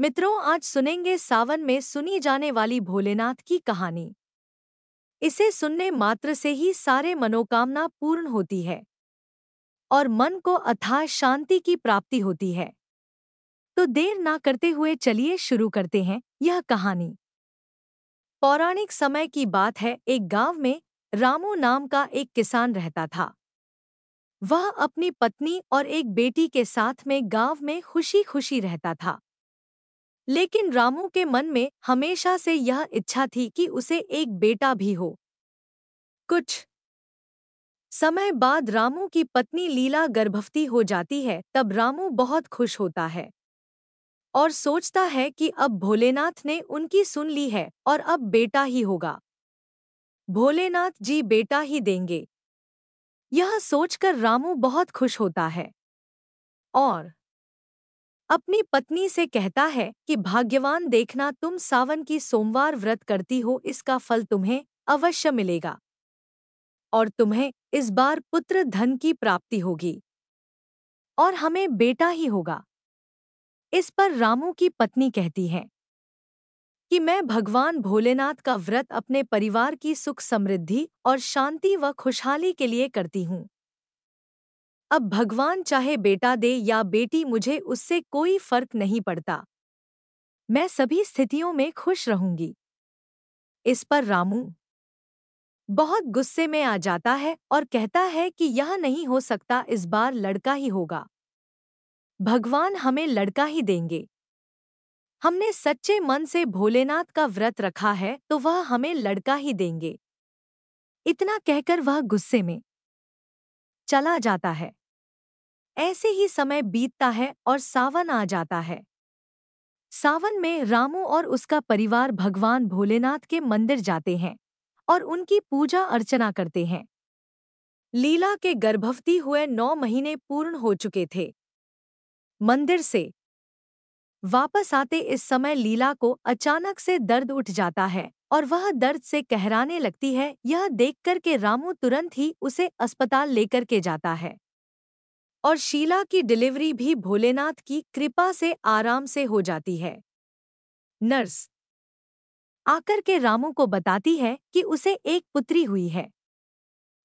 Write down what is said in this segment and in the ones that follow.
मित्रों, आज सुनेंगे सावन में सुनी जाने वाली भोलेनाथ की कहानी। इसे सुनने मात्र से ही सारे मनोकामना पूर्ण होती है और मन को अथाह शांति की प्राप्ति होती है। तो देर ना करते हुए चलिए शुरू करते हैं यह कहानी। पौराणिक समय की बात है। एक गांव में रामू नाम का एक किसान रहता था। वह अपनी पत्नी और एक बेटी के साथ में गांव में खुशी खुशी रहता था। लेकिन रामू के मन में हमेशा से यह इच्छा थी कि उसे एक बेटा भी हो। कुछ समय बाद रामू की पत्नी लीला गर्भवती हो जाती है। तब रामू बहुत खुश होता है और सोचता है कि अब भोलेनाथ ने उनकी सुन ली है और अब बेटा ही होगा। भोलेनाथ जी बेटा ही देंगे। यह सोचकर रामू बहुत खुश होता है और अपनी पत्नी से कहता है कि भाग्यवान देखना, तुम सावन की सोमवार व्रत करती हो, इसका फल तुम्हें अवश्य मिलेगा और तुम्हें इस बार पुत्र धन की प्राप्ति होगी और हमें बेटा ही होगा। इस पर रामू की पत्नी कहती है कि मैं भगवान भोलेनाथ का व्रत अपने परिवार की सुख समृद्धि और शांति व खुशहाली के लिए करती हूँ। अब भगवान चाहे बेटा दे या बेटी, मुझे उससे कोई फर्क नहीं पड़ता। मैं सभी स्थितियों में खुश रहूंगी। इस पर रामू बहुत गुस्से में आ जाता है और कहता है कि यह नहीं हो सकता, इस बार लड़का ही होगा। भगवान हमें लड़का ही देंगे। हमने सच्चे मन से भोलेनाथ का व्रत रखा है तो वह हमें लड़का ही देंगे। इतना कहकर वह गुस्से में चला जाता है। ऐसे ही समय बीतता है और सावन आ जाता है। सावन में रामू और उसका परिवार भगवान भोलेनाथ के मंदिर जाते हैं और उनकी पूजा अर्चना करते हैं। लीला के गर्भवती हुए 9 महीने पूर्ण हो चुके थे। मंदिर से वापस आते इस समय लीला को अचानक से दर्द उठ जाता है और वह दर्द से कहराने लगती है। यह देखकर के रामू तुरंत ही उसे अस्पताल लेकर के जाता है और शीला की डिलीवरी भी भोलेनाथ की कृपा से आराम से हो जाती है। नर्स आकर के रामू को बताती है कि उसे एक पुत्री हुई है।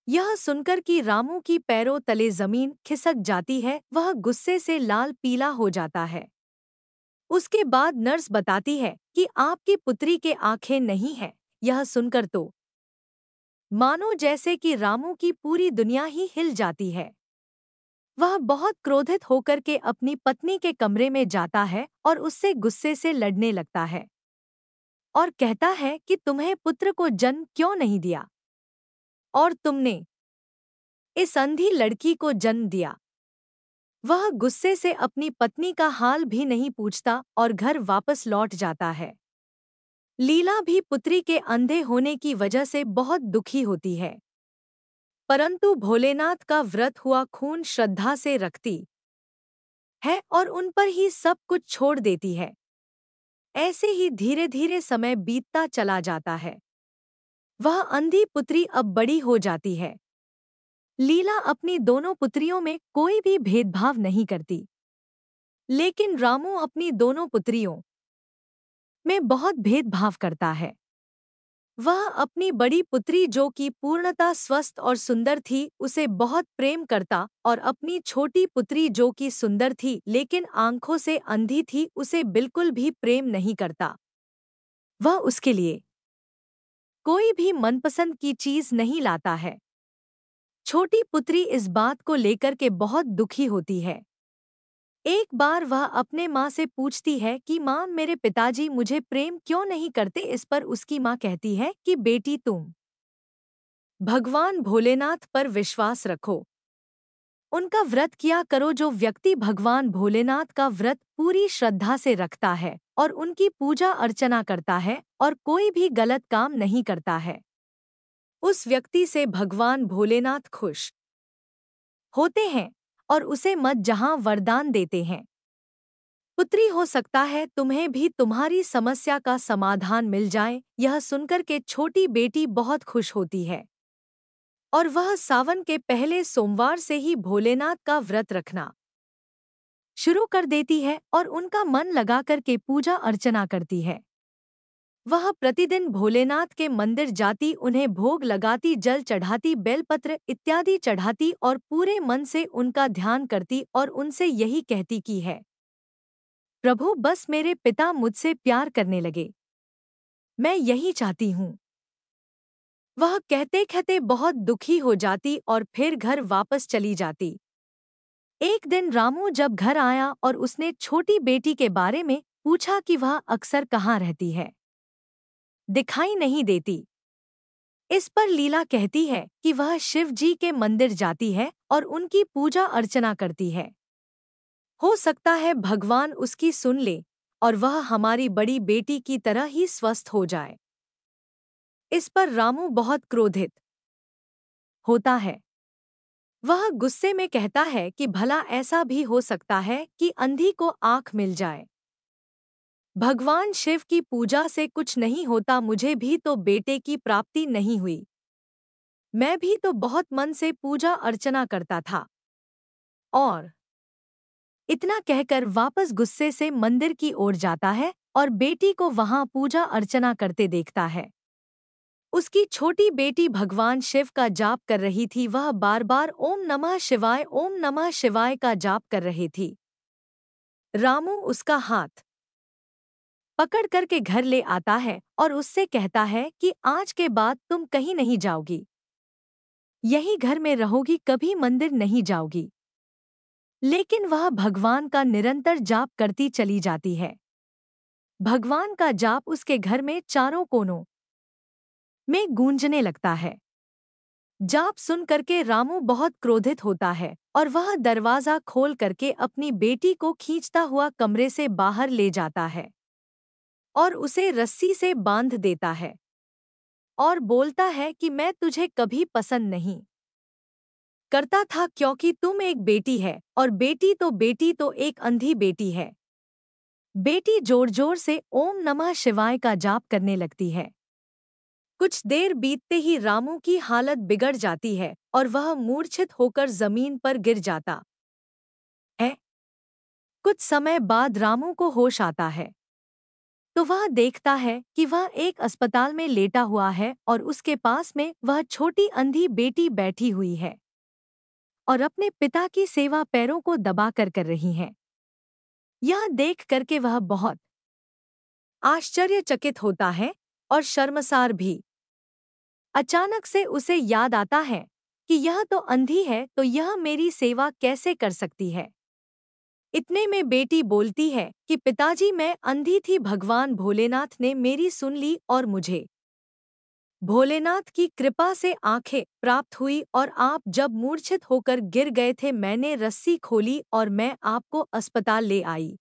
यह सुनकर कि रामू की पैरों तले जमीन खिसक जाती है, वह गुस्से से लाल पीला हो जाता है। उसके बाद नर्स बताती है कि आपकी पुत्री के आंखें नहीं हैं। यह सुनकर तो मानो जैसे कि रामू की पूरी दुनिया ही हिल जाती है। वह बहुत क्रोधित होकर के अपनी पत्नी के कमरे में जाता है और उससे गुस्से से लड़ने लगता है और कहता है कि तुम्हें पुत्र को जन्म क्यों नहीं दिया और तुमने इस अंधी लड़की को जन्म दिया। वह गुस्से से अपनी पत्नी का हाल भी नहीं पूछता और घर वापस लौट जाता है। लीला भी पुत्री के अंधे होने की वजह से बहुत दुखी होती है, परंतु भोलेनाथ का व्रत हुआ खून श्रद्धा से रखती है और उन पर ही सब कुछ छोड़ देती है। ऐसे ही धीरे धीरे समय बीतता चला जाता है। वह अंधी पुत्री अब बड़ी हो जाती है। लीला अपनी दोनों पुत्रियों में कोई भी भेदभाव नहीं करती, लेकिन रामू अपनी दोनों पुत्रियों में बहुत भेदभाव करता है। वह अपनी बड़ी पुत्री जो कि पूर्णतः स्वस्थ और सुंदर थी, उसे बहुत प्रेम करता और अपनी छोटी पुत्री जो कि सुंदर थी लेकिन आंखों से अंधी थी, उसे बिल्कुल भी प्रेम नहीं करता। वह उसके लिए कोई भी मनपसंद की चीज नहीं लाता है। छोटी पुत्री इस बात को लेकर के बहुत दुखी होती है। एक बार वह अपने माँ से पूछती है कि माँ, मेरे पिताजी मुझे प्रेम क्यों नहीं करते। इस पर उसकी माँ कहती है कि बेटी, तुम भगवान भोलेनाथ पर विश्वास रखो, उनका व्रत किया करो। जो व्यक्ति भगवान भोलेनाथ का व्रत पूरी श्रद्धा से रखता है और उनकी पूजा अर्चना करता है और कोई भी गलत काम नहीं करता है, उस व्यक्ति से भगवान भोलेनाथ खुश होते हैं और उसे मत जहां वरदान देते हैं। पुत्री हो सकता है तुम्हें भी तुम्हारी समस्या का समाधान मिल जाए। यह सुनकर के छोटी बेटी बहुत खुश होती है और वह सावन के पहले सोमवार से ही भोलेनाथ का व्रत रखना शुरू कर देती है और उनका मन लगा करके पूजा अर्चना करती है। वह प्रतिदिन भोलेनाथ के मंदिर जाती, उन्हें भोग लगाती, जल चढ़ाती, बेलपत्र इत्यादि चढ़ाती और पूरे मन से उनका ध्यान करती और उनसे यही कहती की है, प्रभु बस मेरे पिता मुझसे प्यार करने लगे, मैं यही चाहती हूँ। वह कहते कहते बहुत दुखी हो जाती और फिर घर वापस चली जाती। एक दिन रामू जब घर आया और उसने छोटी बेटी के बारे में पूछा कि वह अक्सर कहाँ रहती है, दिखाई नहीं देती। इस पर लीला कहती है कि वह शिव जी के मंदिर जाती है और उनकी पूजा अर्चना करती है। हो सकता है भगवान उसकी सुन ले और वह हमारी बड़ी बेटी की तरह ही स्वस्थ हो जाए। इस पर रामू बहुत क्रोधित होता है। वह गुस्से में कहता है कि भला ऐसा भी हो सकता है कि अंधी को आँख मिल जाए। भगवान शिव की पूजा से कुछ नहीं होता, मुझे भी तो बेटे की प्राप्ति नहीं हुई। मैं भी तो बहुत मन से पूजा अर्चना करता था। और इतना कहकर वापस गुस्से से मंदिर की ओर जाता है और बेटी को वहां पूजा अर्चना करते देखता है। उसकी छोटी बेटी भगवान शिव का जाप कर रही थी। वह बार बार ओम नमः शिवाय का जाप कर रही थी। रामू उसका हाथ पकड़ करके घर ले आता है और उससे कहता है कि आज के बाद तुम कहीं नहीं जाओगी, यही घर में रहोगी, कभी मंदिर नहीं जाओगी। लेकिन वह भगवान का निरंतर जाप करती चली जाती है। भगवान का जाप उसके घर में चारों कोनों में गूंजने लगता है। जाप सुन करके रामू बहुत क्रोधित होता है और वह दरवाजा खोल करके अपनी बेटी को खींचता हुआ कमरे से बाहर ले जाता है और उसे रस्सी से बांध देता है और बोलता है कि मैं तुझे कभी पसंद नहीं करता था, क्योंकि तुम एक बेटी है और बेटी तो एक अंधी बेटी है। बेटी जोर जोर से ओम नमः शिवाय का जाप करने लगती है। कुछ देर बीतते ही रामू की हालत बिगड़ जाती है और वह मूर्छित होकर जमीन पर गिर जाता है। कुछ समय बाद रामू को होश आता है तो वह देखता है कि वह एक अस्पताल में लेटा हुआ है और उसके पास में वह छोटी अंधी बेटी बैठी हुई है और अपने पिता की सेवा पैरों को दबा कर रही है। यह देख करके वह बहुत आश्चर्यचकित होता है और शर्मसार भी। अचानक से उसे याद आता है कि यह तो अंधी है, तो यह मेरी सेवा कैसे कर सकती है। इतने में बेटी बोलती है कि पिताजी मैं अंधी थी, भगवान भोलेनाथ ने मेरी सुन ली और मुझे भोलेनाथ की कृपा से आंखें प्राप्त हुई और आप जब मूर्छित होकर गिर गए थे मैंने रस्सी खोली और मैं आपको अस्पताल ले आई।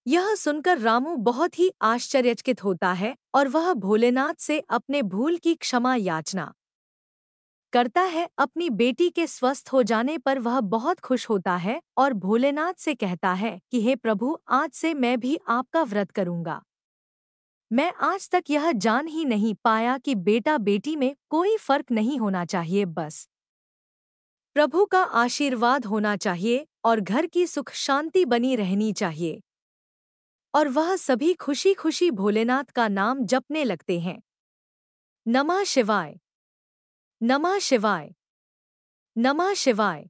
यह सुनकर रामू बहुत ही आश्चर्यचकित होता है और वह भोलेनाथ से अपने भूल की क्षमा याचना करता है। अपनी बेटी के स्वस्थ हो जाने पर वह बहुत खुश होता है और भोलेनाथ से कहता है कि हे प्रभु, आज से मैं भी आपका व्रत करूंगा। मैं आज तक यह जान ही नहीं पाया कि बेटा बेटी में कोई फर्क नहीं होना चाहिए, बस प्रभु का आशीर्वाद होना चाहिए और घर की सुख शांति बनी रहनी चाहिए। और वह सभी खुशी खुशी भोलेनाथ का नाम जपने लगते हैं। नमः शिवाय, नमः शिवाय, नमः शिवाय।